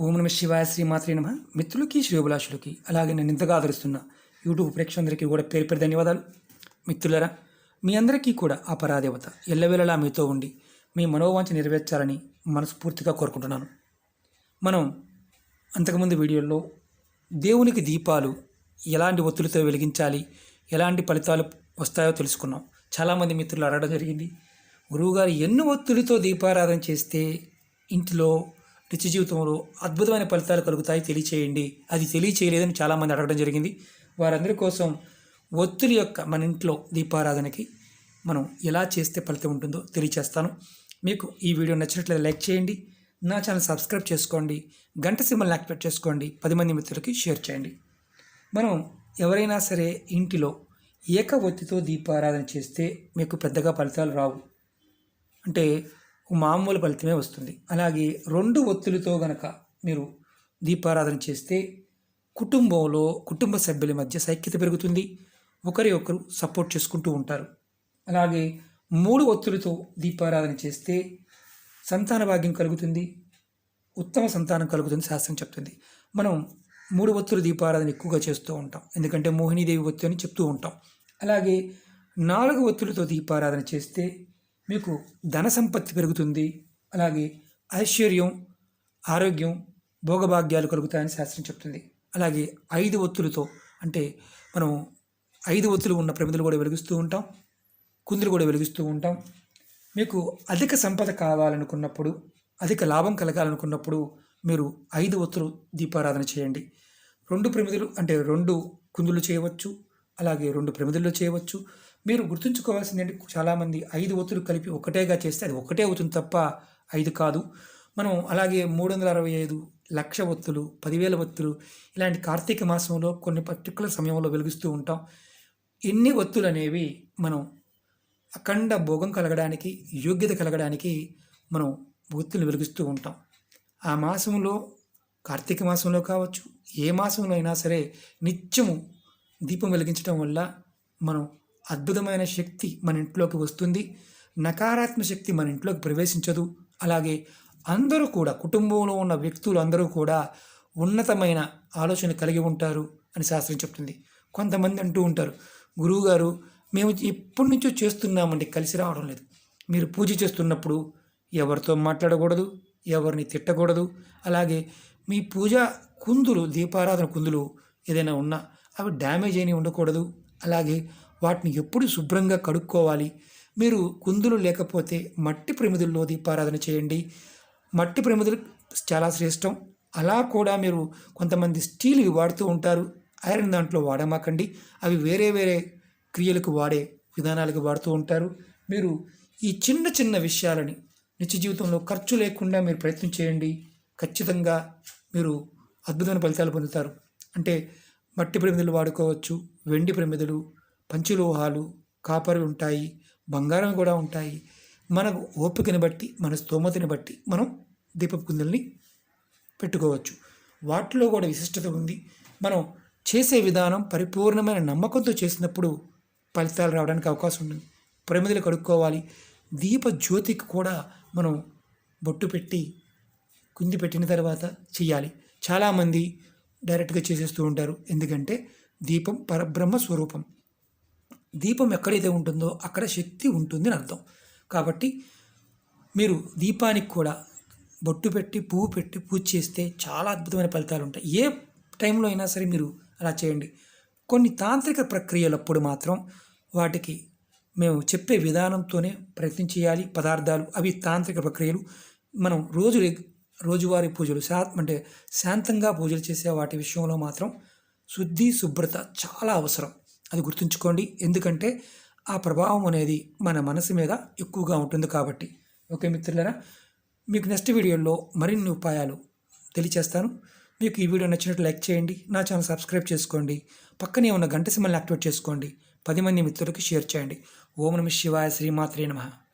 ఓం నమ శివాయ శ్రీమాత్రే నమ. మిత్రులకి శ్రేయోభిలాషులకి అలాగే నేను ఇంతగా ఆదరిస్తున్న యూట్యూబ్ ప్రేక్షకులందరికీ కూడా పేరు పేరు ధన్యవాదాలు. మిత్రులరా, మీ అందరికీ కూడా ఆ పరాదేవత ఎల్లవేళలా మీతో ఉండి మీ మనోవాంఛ నెరవేర్చాలని మనస్ఫూర్తిగా కోరుకుంటున్నాను. మనం అంతకుముందు వీడియోల్లో దేవునికి దీపాలు ఎలాంటి ఒత్తులతో వెలిగించాలి, ఎలాంటి ఫలితాలు వస్తాయో తెలుసుకున్నాం. చాలామంది మిత్రులు అడగడం జరిగింది, గురువుగారు ఎన్ని ఒత్తులతో దీపారాధన చేస్తే ఇంటిలో నిత్య జీవితంలో అద్భుతమైన ఫలితాలు కలుగుతాయి, తెలియచేయండి. అది తెలియచేయలేదని చాలామంది అడగడం జరిగింది. వారందరి కోసం ఒత్తుల యొక్క మన ఇంట్లో దీపారాధనకి మనం ఎలా చేస్తే ఫలితం ఉంటుందో తెలియచేస్తాను. మీకు ఈ వీడియో నచ్చినట్లయితే లైక్ చేయండి, నా ఛానల్ సబ్స్క్రైబ్ చేసుకోండి, గంట సింబల్ని యాక్టివేట్ చేసుకోండి, 10 మంది మిత్రులకి షేర్ చేయండి. మనం ఎవరైనా సరే ఇంటిలో ఏక ఒత్తితో దీపారాధన చేస్తే మీకు పెద్దగా ఫలితాలు రావు, అంటే మామూలు ఫలితమే వస్తుంది. అలాగే 2 ఒత్తులతో గనక మీరు దీపారాధన చేస్తే కుటుంబంలో కుటుంబ సభ్యుల మధ్య సైక్యత పెరుగుతుంది, ఒకరి ఒకరు సపోర్ట్ చేసుకుంటూ ఉంటారు. అలాగే 3 ఒత్తులతో దీపారాధన చేస్తే సంతాన భాగ్యం కలుగుతుంది, ఉత్తమ సంతానం కలుగుతుంది శాస్త్రం చెప్తుంది. మనం 3 ఒత్తులు దీపారాధన ఎక్కువగా చేస్తూ ఉంటాం, ఎందుకంటే మోహినీదేవి ఒత్తు అని చెప్తూ ఉంటాం. అలాగే 4 ఒత్తులతో దీపారాధన చేస్తే మీకు ధన సంపత్తి పెరుగుతుంది, అలాగే ఐశ్వర్యం, ఆరోగ్యం, భోగభాగ్యాలు కలుగుతాయని శాస్త్రం చెప్తుంది. అలాగే 5 ఒత్తులతో, అంటే మనం 5 ఒత్తులు ఉన్న ప్రమిదలు కూడా వెలిగిస్తూ ఉంటాం, కుందులు కూడా వెలిగిస్తూ ఉంటాం. మీకు అధిక సంపద కావాలనుకున్నప్పుడు, అధిక లాభం కలగాలనుకున్నప్పుడు మీరు 5 ఒత్తులు దీపారాధన చేయండి. 2 ప్రమిదలు అంటే 2 కుందులు చేయవచ్చు, అలాగే 2 ప్రమిదల్లో చేయవచ్చు. మీరు గుర్తుంచుకోవాల్సింది అంటే చాలామంది 5 ఒత్తులు కలిపి ఒకటేగా చేస్తే అది ఒకటే అవుతుంది తప్ప 5 కాదు. మనం అలాగే 365 లక్ష ఒత్తులు, 10,000 ఒత్తులు ఇలాంటి కార్తీక మాసంలో కొన్ని పర్టికులర్ సమయంలో వెలిగిస్తూ ఉంటాం. ఎన్ని ఒత్తులు అనేవి మనం అఖండ భోగం కలగడానికి, యోగ్యత కలగడానికి మనం ఒత్తులు వెలిగిస్తూ ఉంటాం. ఆ మాసంలో, కార్తీక మాసంలో కావచ్చు, ఏ మాసంలో అయినా సరే నిత్యము దీపం వెలిగించడం వల్ల మనం అద్భుతమైన శక్తి మన ఇంట్లోకి వస్తుంది, నకారాత్మక శక్తి మన ఇంట్లోకి ప్రవేశించదు. అలాగే అందరూ కూడా, కుటుంబంలో ఉన్న వ్యక్తులు అందరూ కూడా ఉన్నతమైన ఆలోచన కలిగి ఉంటారు అని శాస్త్రం చెప్తుంది. కొంతమంది అంటూ ఉంటారు, గురువుగారు మేము ఎప్పటి నుంచో చేస్తున్నామండి, కలిసి రావడం లేదు. మీరు పూజ చేస్తున్నప్పుడు ఎవరితో మాట్లాడకూడదు, ఎవరిని తిట్టకూడదు. అలాగే మీ పూజ కుందులు, దీపారాధన కుందులు ఏదైనా ఉన్నా అవి డ్యామేజ్ అయినవి ఉండకూడదు. అలాగే వాటిని ఎప్పుడు శుభ్రంగా కడుక్కోవాలి. మీరు కుందులు లేకపోతే మట్టి ప్రమిదల్లో దీపారాధన చేయండి. మట్టి ప్రమిదలు చాలా శ్రేష్టం. అలా కూడా మీరు కొంతమంది స్టీల్వి వాడుతూ ఉంటారు, ఐరన్ దాంట్లో వాడమాకండి. అవి వేరే వేరే క్రియలకు వాడే విధానాలకు వాడుతూ ఉంటారు. మీరు ఈ చిన్న చిన్న విషయాలని నిత్య జీవితంలో ఖర్చు లేకుండా మీరు ప్రయత్నం చేయండి, ఖచ్చితంగా మీరు అద్భుతమైన ఫలితాలు పొందుతారు. అంటే మట్టి ప్రమిదలు వాడుకోవచ్చు, వెండి ప్రమిదలు, పంచలోహాలు, కాపర్లు ఉంటాయి, బంగారం కూడా ఉంటాయి. మన ఓపికని బట్టి, మన స్తోమతని బట్టి మనం దీపపు కుందుల్ని పెట్టుకోవచ్చు. వాటిలో కూడా విశిష్టత ఉంది. మనం చేసే విధానం పరిపూర్ణమైన నమ్మకంతో చేసినప్పుడు ఫలితాలు రావడానికి అవకాశం ఉంటుంది. ప్రమిదలు కడుక్కోవాలి, దీప జ్యోతికి కూడా మనం బొట్టు పెట్టి కుంది పెట్టిన తర్వాత చేయాలి. చాలామంది డైరెక్ట్గా చేసేస్తూ ఉంటారు, ఎందుకంటే దీపం పరబ్రహ్మ స్వరూపం. దీపం ఎక్కడైతే ఉంటుందో అక్కడ శక్తి ఉంటుంది అని అర్థం. కాబట్టి మీరు దీపానికి కూడా బొట్టు పెట్టి, పువ్వు పెట్టి పూజ చేస్తే చాలా అద్భుతమైన ఫలితాలు ఉంటాయి. ఏ టైంలో అయినా సరే మీరు అలా చేయండి. కొన్ని తాంత్రిక ప్రక్రియలప్పుడు మాత్రం వాటికి మేము చెప్పే విధానంతోనే ప్రయత్నం చేయాలి. పదార్థాలు అవి తాంత్రిక ప్రక్రియలు. మనం రోజువారీ పూజలు అంటే శాంతంగా పూజలు చేసే వాటి విషయంలో మాత్రం శుద్ధి, శుభ్రత చాలా అవసరం. అది గుర్తుంచుకోండి, ఎందుకంటే ఆ ప్రభావం అనేది మన మనసు మీద ఎక్కువగా ఉంటుంది కాబట్టి. ఓకే మిత్రులారా, మీకు నెక్స్ట్ వీడియోలో మరిన్ని ఉపాయాలు తెలియచేస్తాను. మీకు ఈ వీడియో నచ్చినట్టు లైక్ చేయండి, నా ఛానల్ సబ్స్క్రైబ్ చేసుకోండి, పక్కనే ఉన్న గంట సింబల్ని యాక్టివేట్ చేసుకోండి, 10 మంది మిత్రులకి షేర్ చేయండి. ఓం నమః శివాయ శ్రీమాత్రే నమః.